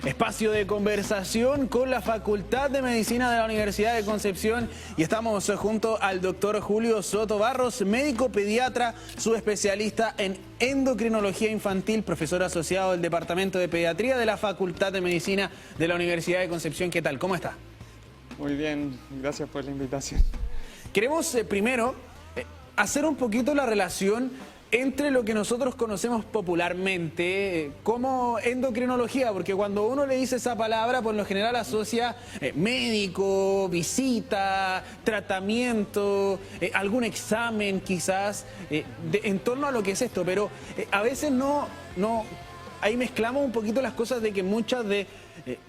Espacio de conversación con la Facultad de Medicina de la Universidad de Concepción y estamos junto al doctor Julio Soto Barros, médico pediatra, subespecialista en endocrinología infantil, profesor asociado del Departamento de Pediatría de la Facultad de Medicina de la Universidad de Concepción. ¿Qué tal? ¿Cómo está? Muy bien, gracias por la invitación. Queremos primero hacer un poquito la relación entre lo que nosotros conocemos popularmente como endocrinología, porque cuando uno le dice esa palabra, por lo general asocia médico, visita, tratamiento, algún examen quizás, en torno a lo que es esto, pero a veces ahí mezclamos un poquito las cosas de que muchas de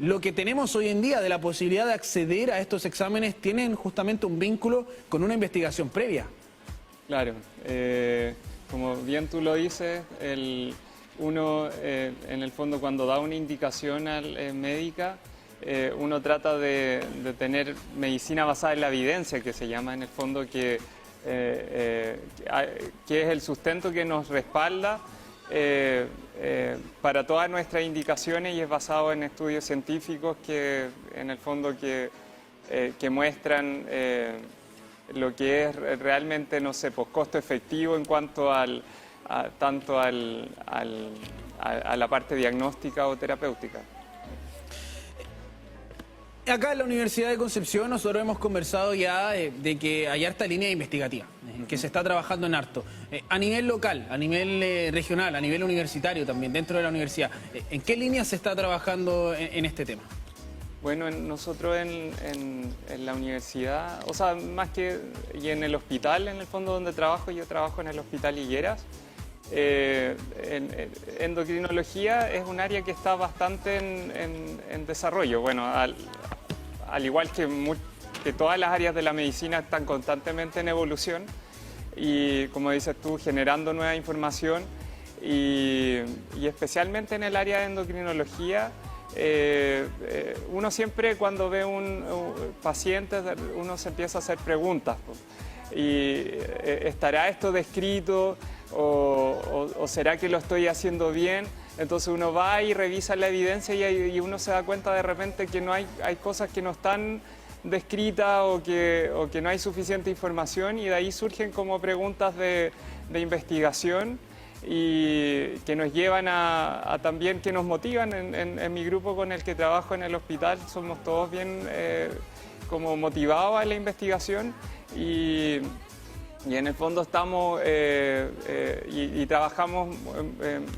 lo que tenemos hoy en día, de la posibilidad de acceder a estos exámenes, tienen justamente un vínculo con una investigación previa. Claro, como bien tú lo dices, uno en el fondo cuando da una indicación médica, uno trata de tener medicina basada en la evidencia, que se llama en el fondo, que es el sustento que nos respalda para todas nuestras indicaciones y es basado en estudios científicos que en el fondo que muestran lo que es realmente, no sé, pues costo efectivo en cuanto tanto a la parte diagnóstica o terapéutica. Acá en la Universidad de Concepción nosotros hemos conversado ya de que hay harta línea investigativa, que se está trabajando en harto. A nivel local, a nivel regional, a nivel universitario también, dentro de la universidad. ¿En qué línea se está trabajando en este tema? Bueno, nosotros en la universidad, o sea, más que y en el hospital, en el fondo donde trabajo, yo trabajo en el Hospital Higueras. Endocrinología es un área que está bastante en desarrollo. Bueno, al igual que todas las áreas de la medicina están constantemente en evolución y, como dices tú, generando nueva información y especialmente en el área de endocrinología. Uno siempre cuando ve un paciente, uno se empieza a hacer preguntas. Y ¿estará esto descrito o será que lo estoy haciendo bien? Entonces uno va y revisa la evidencia y uno se da cuenta de repente que no hay cosas que no están descritas o que no hay suficiente información y de ahí surgen como preguntas de investigación y que nos llevan a también, que nos motivan. En mi grupo con el que trabajo en el hospital somos todos bien como motivados a la investigación y en el fondo estamos y trabajamos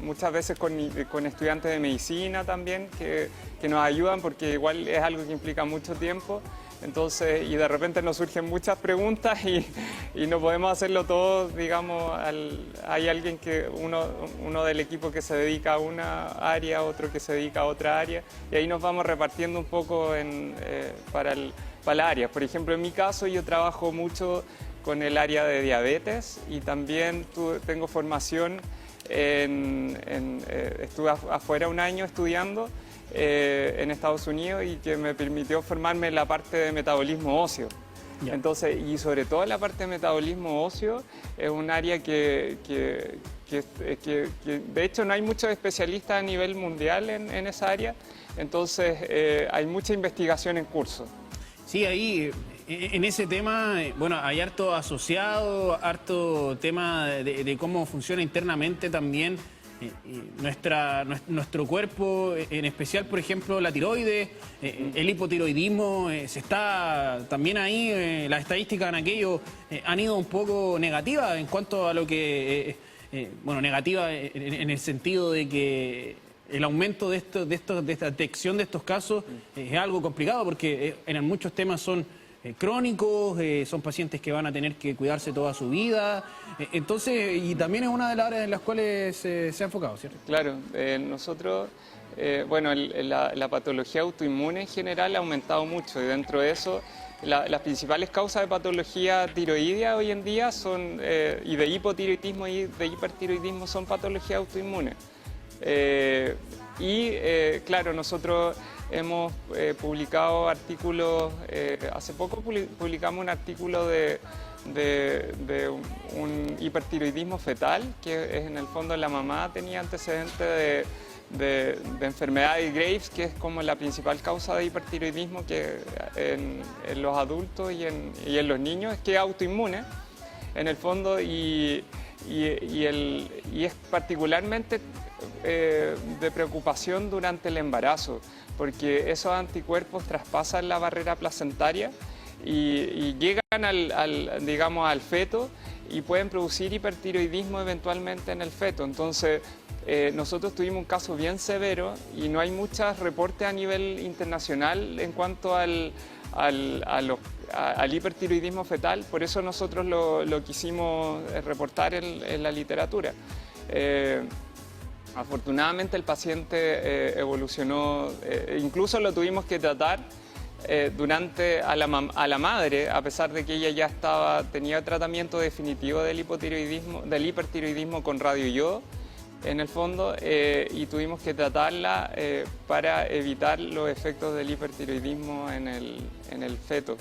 muchas veces con estudiantes de medicina también que nos ayudan porque igual es algo que implica mucho tiempo. Entonces, y de repente nos surgen muchas preguntas y no podemos hacerlo todo, digamos, hay alguien uno del equipo que se dedica a una área, otro que se dedica a otra área, y ahí nos vamos repartiendo un poco para la área. Por ejemplo, en mi caso yo trabajo mucho con el área de diabetes y también tengo formación estuve afuera un año estudiando en Estados Unidos y que me permitió formarme en la parte de metabolismo óseo. Yeah. Entonces, y sobre todo la parte de metabolismo óseo es un área que de hecho no hay muchos especialistas a nivel mundial en esa área, entonces hay mucha investigación en curso. Sí, ahí en ese tema, bueno, hay harto asociado, harto tema de cómo funciona internamente también nuestro cuerpo, en especial, por ejemplo, la tiroides, el hipotiroidismo, se está también ahí, las estadísticas en aquello han ido un poco negativas en cuanto a lo que, bueno, negativa en el sentido de que el aumento de esta detección de estos casos es algo complicado porque en muchos temas son crónicos, son pacientes que van a tener que cuidarse toda su vida, entonces, y también es una de las áreas en las cuales se ha enfocado, ¿cierto? Claro, nosotros, bueno, la patología autoinmune en general ha aumentado mucho y dentro de eso las principales causas de patología tiroidea hoy en día son, y de hipotiroidismo y de hipertiroidismo son patologías autoinmunes. Claro, nosotros hemos publicado artículos, hace poco publicamos un artículo de un hipertiroidismo fetal, que es, en el fondo la mamá tenía antecedentes de enfermedad de Graves, que es como la principal causa de hipertiroidismo que en los adultos y en los niños, es que es autoinmune en el fondo y es particularmente de preocupación durante el embarazo, porque esos anticuerpos traspasan la barrera placentaria y llegan digamos, al feto y pueden producir hipertiroidismo eventualmente en el feto. Entonces, nosotros tuvimos un caso bien severo y no hay muchos reportes a nivel internacional en cuanto al hipertiroidismo fetal, por eso nosotros lo quisimos reportar en la literatura. Afortunadamente el paciente evolucionó, incluso lo tuvimos que tratar a la madre, a pesar de que ella ya tenía tratamiento definitivo del hipertiroidismo con radioyodo en el fondo, y tuvimos que tratarla para evitar los efectos del hipertiroidismo en el feto.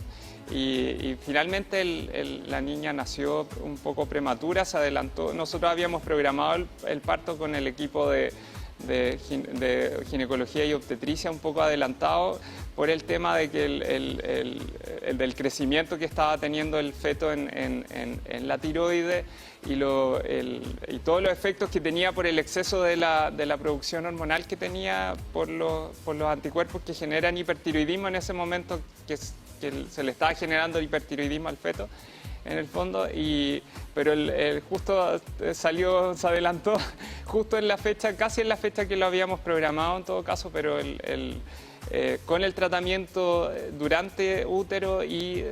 Y finalmente la niña nació un poco prematura, se adelantó. Nosotros habíamos programado el parto con el equipo de ginecología y obstetricia un poco adelantado por el tema de que del crecimiento que estaba teniendo el feto en la tiroide y todos los efectos que tenía por el exceso de la producción hormonal que tenía por los anticuerpos que generan hipertiroidismo en ese momento que se le estaba generando hipertiroidismo al feto en el fondo, pero justo se adelantó justo en la fecha, casi en la fecha que lo habíamos programado en todo caso, pero con el tratamiento durante útero y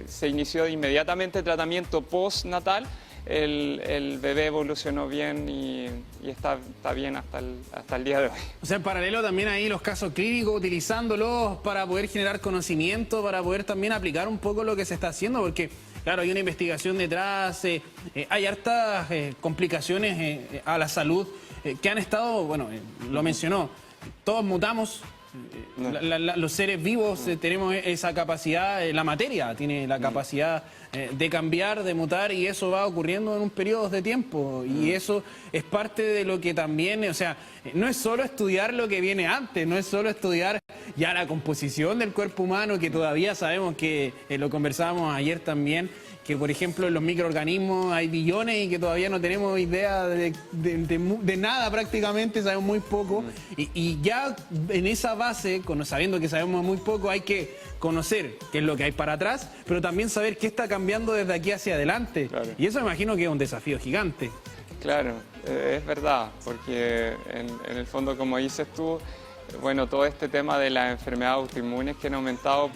se inició inmediatamente el tratamiento postnatal, el bebé evolucionó bien y está bien hasta el día de hoy. O sea, en paralelo también ahí los casos clínicos, utilizándolos para poder generar conocimiento, para poder también aplicar un poco lo que se está haciendo, porque claro, hay una investigación detrás, hay hartas complicaciones a la salud que han estado, bueno, lo mencionó, todos mutamos. Los seres vivos tenemos esa capacidad, la materia tiene la capacidad de cambiar, de mutar, y eso va ocurriendo en un periodo de tiempo, y eso es parte de lo que también, o sea, no es solo estudiar lo que viene antes, no es solo estudiar ya la composición del cuerpo humano, que todavía sabemos que, lo conversábamos ayer también, que por ejemplo en los microorganismos hay billones y que todavía no tenemos idea de nada prácticamente, sabemos muy poco, y ya en esa base, sabiendo que sabemos muy poco, hay que conocer qué es lo que hay para atrás, pero también saber qué está cambiando desde aquí hacia adelante. Claro. Y eso me imagino que es un desafío gigante. Claro, es verdad, porque en el fondo, como dices tú, bueno, todo este tema de las enfermedades autoinmunes que han aumentado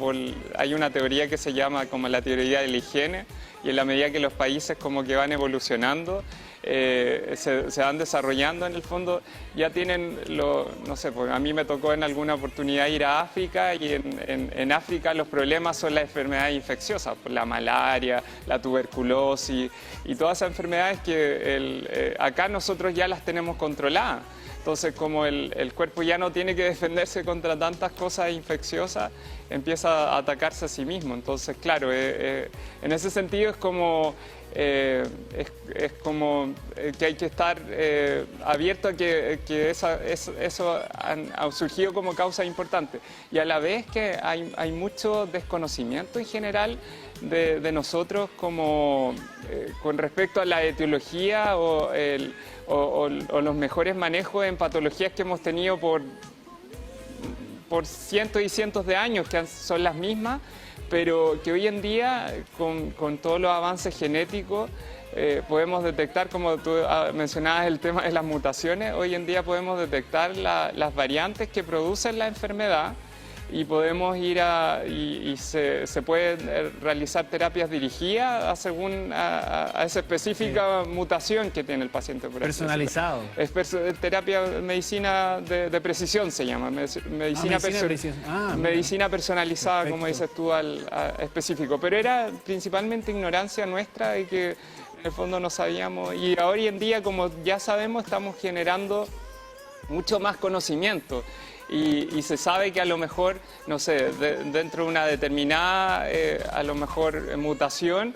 hay una teoría que se llama como la teoría de la higiene, y en la medida que los países como que van evolucionando, se van desarrollando en el fondo, ya tienen, no sé, pues a mí me tocó en alguna oportunidad ir a África, y en África los problemas son las enfermedades infecciosas, pues la malaria, la tuberculosis y todas esas enfermedades que acá nosotros ya las tenemos controladas. Entonces, como el cuerpo ya no tiene que defenderse contra tantas cosas infecciosas, empieza a atacarse a sí mismo. Entonces, claro, en ese sentido es como que hay que estar abierto a que eso ha surgido como causa importante. Y a la vez que hay mucho desconocimiento en general de nosotros como con respecto a la etiología o los mejores manejos en patologías que hemos tenido por cientos y cientos de años, que son las mismas, pero que hoy en día, con todos los avances genéticos, podemos detectar, como tú mencionabas el tema de las mutaciones, hoy en día podemos detectar las variantes que producen la enfermedad, y podemos ir y se pueden realizar terapias dirigidas según a esa específica mutación que tiene el paciente. Personalizado. Es medicina de precisión, se llama. Medicina personalizada. Perfecto. Como dices tú, específico. Pero era principalmente ignorancia nuestra y que en el fondo no sabíamos. Y hoy en día, como ya sabemos, estamos generando mucho más conocimiento. y se sabe que a lo mejor, no sé, dentro de una determinada, a lo mejor mutación,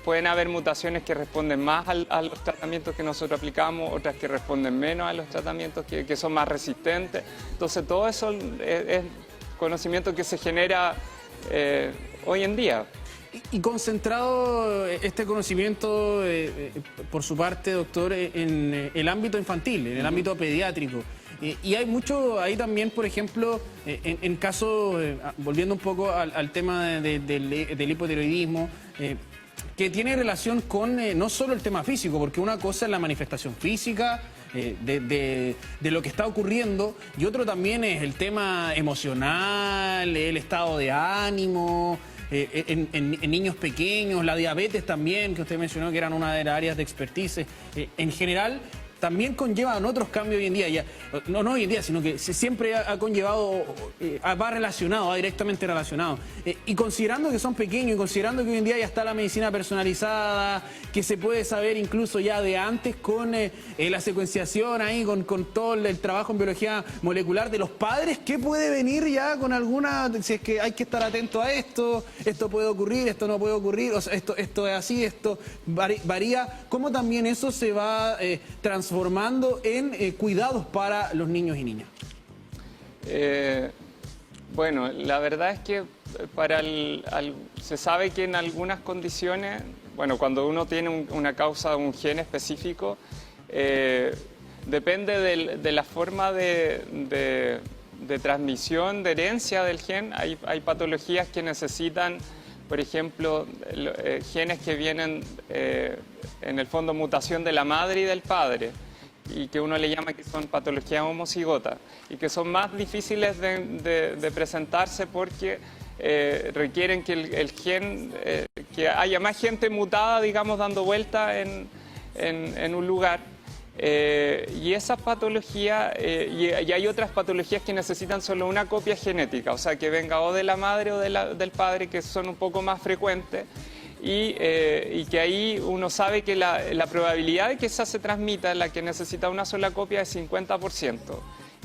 pueden haber mutaciones que responden más a los tratamientos que nosotros aplicamos, otras que responden menos a los tratamientos, que son más resistentes. Entonces todo eso es conocimiento que se genera hoy en día. Y concentrado este conocimiento, por su parte, doctor, en el ámbito infantil, en el ámbito pediátrico. Y hay mucho ahí también, por ejemplo, en casos, volviendo un poco al tema del hipotiroidismo, que tiene relación con no solo el tema físico, porque una cosa es la manifestación física de lo que está ocurriendo, y otro también es el tema emocional, el estado de ánimo. En niños pequeños, la diabetes también, que usted mencionó que eran una de las áreas de expertise, en general también conllevan otros cambios hoy en día, no hoy en día, sino que siempre ha conllevado, va relacionado, va directamente relacionado. Y considerando que son pequeños, y considerando que hoy en día ya está la medicina personalizada, que se puede saber incluso ya de antes con la secuenciación ahí, con todo el trabajo en biología molecular de los padres, ¿qué puede venir ya con alguna, si es que hay que estar atento a esto puede ocurrir, esto no puede ocurrir, o sea, esto es así, esto varía? ¿Cómo también eso se va transformando en cuidados para los niños y niñas? Bueno, la verdad es que se sabe que en algunas condiciones, bueno, cuando uno tiene una causa, un gen específico, depende de la forma de transmisión, de herencia del gen. Hay patologías que necesitan, por ejemplo, genes que vienen en el fondo mutación de la madre y del padre, y que uno le llama que son patologías homocigotas, y que son más difíciles de presentarse porque requieren que el gen, que haya más gente mutada, digamos, dando vuelta en un lugar. Y esas patologías, y hay otras patologías que necesitan solo una copia genética, o sea, que venga o de la madre o del padre, que son un poco más frecuentes, y que ahí uno sabe que la probabilidad de que esa se transmita, la que necesita una sola copia, es 50%,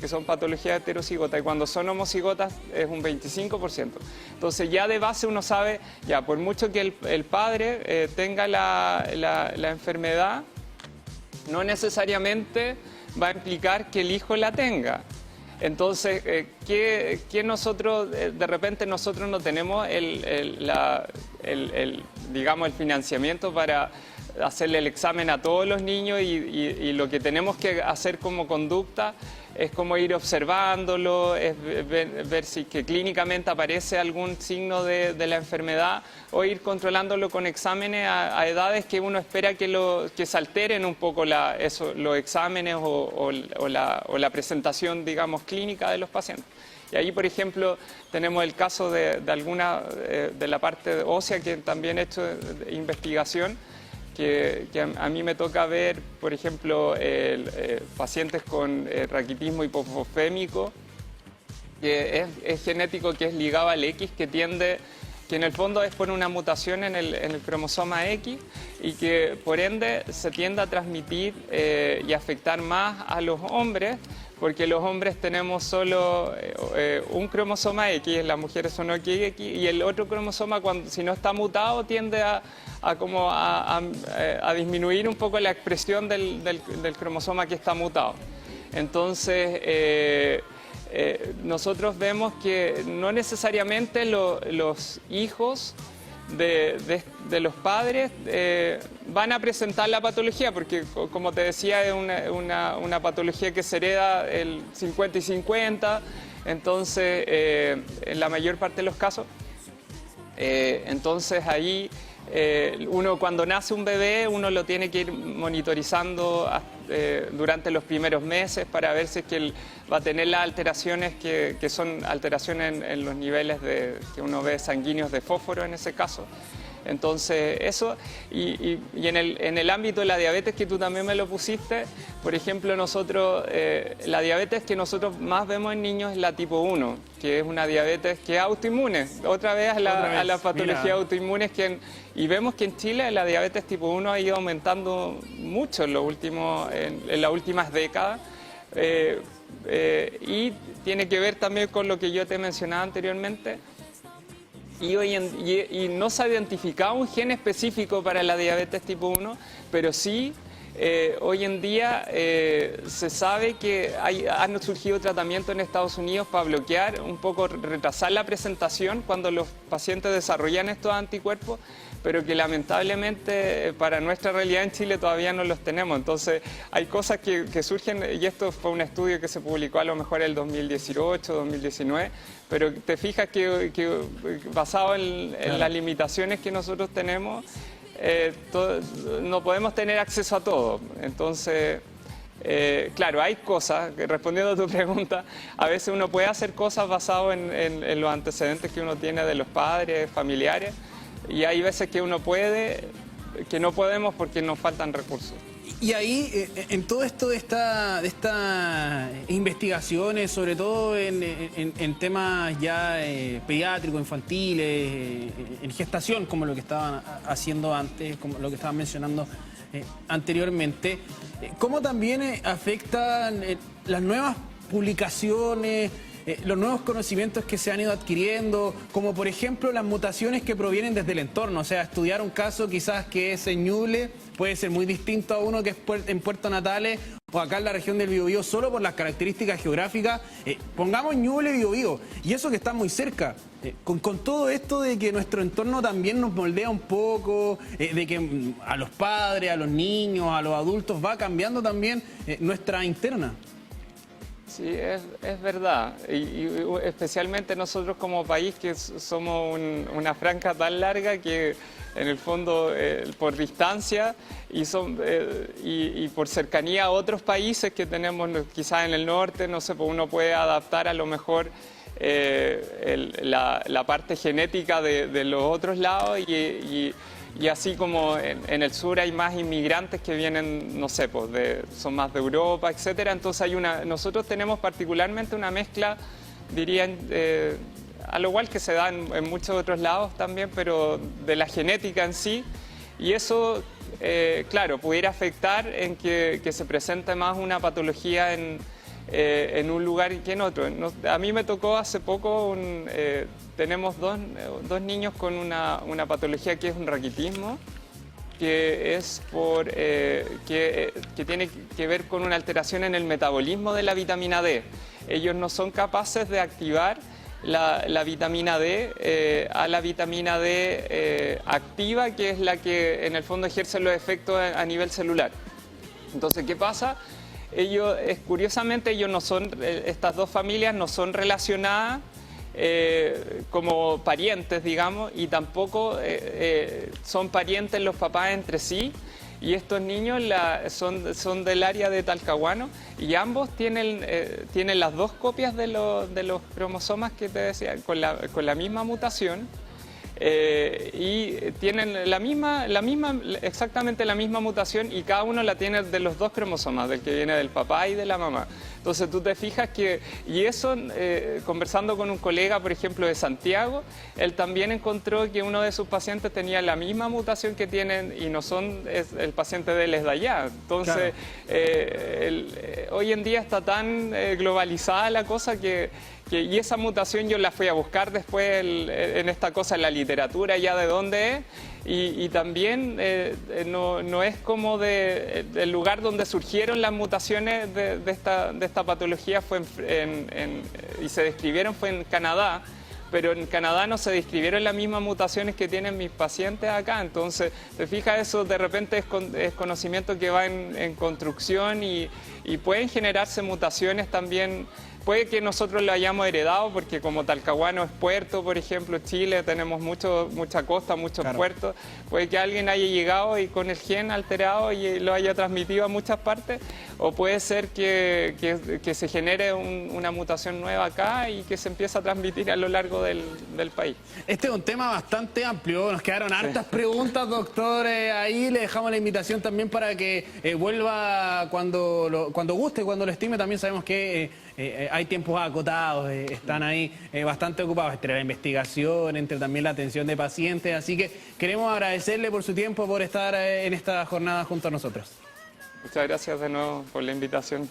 que son patologías heterocigotas, y cuando son homocigotas es un 25%. Entonces ya de base uno sabe, ya por mucho que el padre tenga la enfermedad, no necesariamente va a implicar que el hijo la tenga. Entonces, que nosotros, de repente nosotros no tenemos digamos, el financiamiento para hacerle el examen a todos los niños, y lo que tenemos que hacer como conducta es como ir observándolo, es ver si que clínicamente aparece algún signo de la enfermedad, o ir controlándolo con exámenes a edades que uno espera que se alteren un poco los exámenes o la presentación, digamos, clínica de los pacientes. Y ahí, por ejemplo, tenemos el caso de alguna de la parte ósea, que también he hecho investigación, que a mí me toca ver, por ejemplo, pacientes con raquitismo hipofosfémico, que es genético, que es ligado al X, que en el fondo es por una mutación en el cromosoma X, y que por ende se tiende a transmitir y afectar más a los hombres, porque los hombres tenemos solo un cromosoma X, las mujeres son XX, y el otro cromosoma, si no está mutado, tiende a disminuir un poco la expresión del cromosoma que está mutado. Entonces, nosotros vemos que no necesariamente los hijos de los padres van a presentar la patología, porque como te decía, es una patología que se hereda el 50 y 50, entonces en la mayor parte de los casos. Entonces ahí uno, cuando nace un bebé, uno lo tiene que ir monitorizando durante los primeros meses para ver si es que él va a tener las alteraciones que son alteraciones en los niveles que uno ve sanguíneos de fósforo en ese caso. Entonces eso, y en el ámbito de la diabetes, que tú también me lo pusiste, por ejemplo, nosotros, la diabetes que nosotros más vemos en niños es la tipo 1, que es una diabetes que es autoinmune, otra vez a la patología autoinmune, y vemos que en Chile la diabetes tipo 1 ha ido aumentando mucho en las últimas décadas, y tiene que ver también con lo que yo te mencionaba anteriormente. Y no se ha identificado un gen específico para la diabetes tipo 1, pero sí hoy en día se sabe que han surgido tratamientos en Estados Unidos para bloquear, un poco retrasar la presentación cuando los pacientes desarrollan estos anticuerpos, pero que lamentablemente para nuestra realidad en Chile todavía no los tenemos. Entonces hay cosas que surgen, y esto fue un estudio que se publicó a lo mejor en el 2018, 2019, pero te fijas que basado en las limitaciones que nosotros tenemos, no podemos tener acceso a todo. Entonces, claro, hay cosas, respondiendo a tu pregunta, a veces uno puede hacer cosas basadas en los antecedentes que uno tiene de los padres, familiares, y hay veces que uno puede, que no podemos porque nos faltan recursos. Y ahí, en todo esto de estas investigaciones, sobre todo en temas ya pediátricos, infantiles, en gestación, como lo que estaban haciendo antes, como lo que estaban mencionando anteriormente, ¿cómo también afectan las nuevas publicaciones, los nuevos conocimientos que se han ido adquiriendo, como por ejemplo las mutaciones que provienen desde el entorno? O sea, estudiar un caso quizás que es en Ñuble puede ser muy distinto a uno que es en Puerto Natales o acá en la región del Biobío, solo por las características geográficas. Pongamos Ñuble, Biobío, y eso que está muy cerca. Con todo esto de que nuestro entorno también nos moldea un poco, de que a los padres, a los niños, a los adultos va cambiando también nuestra interna. Sí, es verdad, y especialmente nosotros como país que somos una franja tan larga que en el fondo por distancia y por cercanía a otros países que tenemos quizás en el norte, no sé, pues uno puede adaptar a lo mejor la parte genética de los otros lados y así como en el sur hay más inmigrantes que vienen, no sé, pues son más de Europa, etcétera. Entonces nosotros tenemos particularmente una mezcla, dirían, a lo igual que se da en muchos otros lados también, pero de la genética en sí. Y eso, claro, pudiera afectar en que se presente más una patología en un lugar que en otro. A mí me tocó hace poco, tenemos dos niños con una patología que es un raquitismo, que tiene que ver con una alteración en el metabolismo de la vitamina D. Ellos no son capaces de activar la vitamina D a la vitamina D activa, que es la que en el fondo ejerce los efectos a nivel celular. Entonces, ¿qué pasa? Curiosamente, estas dos familias no son relacionadas como parientes, digamos, y tampoco son parientes los papás entre sí. Y estos niños son del área de Talcahuano y ambos tienen las dos copias de los cromosomas que te decía, con la misma mutación. Y tienen exactamente la misma mutación, y cada uno la tiene de los dos cromosomas, del que viene del papá y de la mamá. Entonces tú te fijas y eso, conversando con un colega, por ejemplo, de Santiago, él también encontró que uno de sus pacientes tenía la misma mutación que tienen y el paciente de él es de allá. Entonces, claro. Hoy en día está tan globalizada la cosa y esa mutación yo la fui a buscar después en esta cosa, en la literatura ya de dónde es, y también no es como del lugar donde surgieron las mutaciones de esta patología, y se describieron fue en Canadá, pero en Canadá no se describieron las mismas mutaciones que tienen mis pacientes acá. Entonces, te fijas, eso de repente es conocimiento que va en construcción y pueden generarse mutaciones también. Puede que nosotros lo hayamos heredado, porque como Talcahuano es puerto, por ejemplo, Chile, tenemos mucha costa, muchos claro. puertos. Puede que alguien haya llegado y con el gen alterado y lo haya transmitido a muchas partes, o puede ser que se genere una mutación nueva acá y que se empiece a transmitir a lo largo del país. Este es un tema bastante amplio, nos quedaron hartas preguntas, doctor. Ahí le dejamos la invitación también para que vuelva cuando guste, cuando lo estime. También sabemos que hay tiempos acotados, están ahí bastante ocupados entre la investigación, entre también la atención de pacientes, así que queremos agradecerle por su tiempo, por estar en esta jornada junto a nosotros. Muchas gracias de nuevo por la invitación.